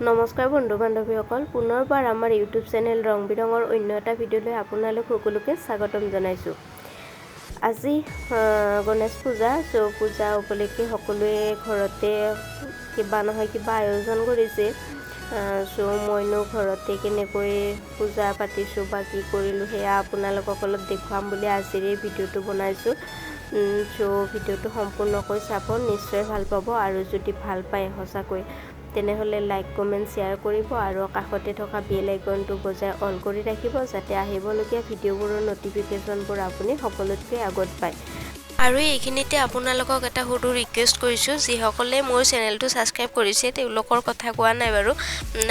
নমস্কাৰ বন্ধু বান্ধৱীসকল, পুনৰবাৰ আমাৰ ইউটিউব চেনেল ৰং বিৰঙৰ অন্য এটা ভিডিঅ'লৈ আপোনালোক সকলোকে স্বাগতম জনাইছোঁ। আজি গণেশ পূজা, পূজা উপলক্ষে সকলোৱে ঘৰতে কিবা নহয় কিবা আয়োজন কৰিছে। মইনো ঘৰতে কেনেকৈ পূজা পাতিছোঁ বা কি কৰিলোঁ সেয়া আপোনালোকক অলপ দেখুৱাম বুলি আজিৰ এই ভিডিঅ'টো বনাইছোঁ। ভিডিঅ'টো সম্পূৰ্ণকৈ চাব, নিশ্চয় ভাল পাব আৰু যদি ভাল পায় সঁচাকৈ তেনেহ'লে লাইক কমেণ্ট শ্বেয়াৰ কৰিব আৰু কাষতে থকা বেল আইকনটো বজাই অল কৰি ৰাখিব যাতে আহিবলগীয়া ভিডিঅ'বোৰৰ ন'টিফিকেশ্যনবোৰ আপুনি সকলোতকৈ আগত পায়। আৰু এইখিনিতে আপোনালোকক এটা সৰু ৰিকুৱেষ্ট কৰিছোঁ, যিসকলে মোৰ চেনেলটো ছাবস্ক্ৰাইব কৰিছে তেওঁলোকৰ কথা কোৱা নাই বাৰু,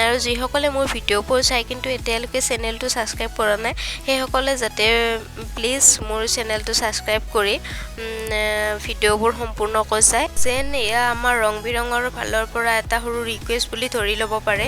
আৰু যিসকলে মোৰ ভিডিঅ'বোৰ চাই কিন্তু এতিয়ালৈকে চেনেলটো ছাবস্ক্ৰাইব কৰা নাই সেইসকলে যাতে প্লিজ মোৰ চেনেলটো ছাবস্ক্ৰাইব কৰি ভিডিঅ'বোৰ সম্পূৰ্ণকৈ চাই যেন এয়া আমাৰ ৰং বিৰঙৰ ফালৰ পৰা এটা সৰু ৰিকুৱেষ্ট বুলি ধৰি ল'ব পাৰে।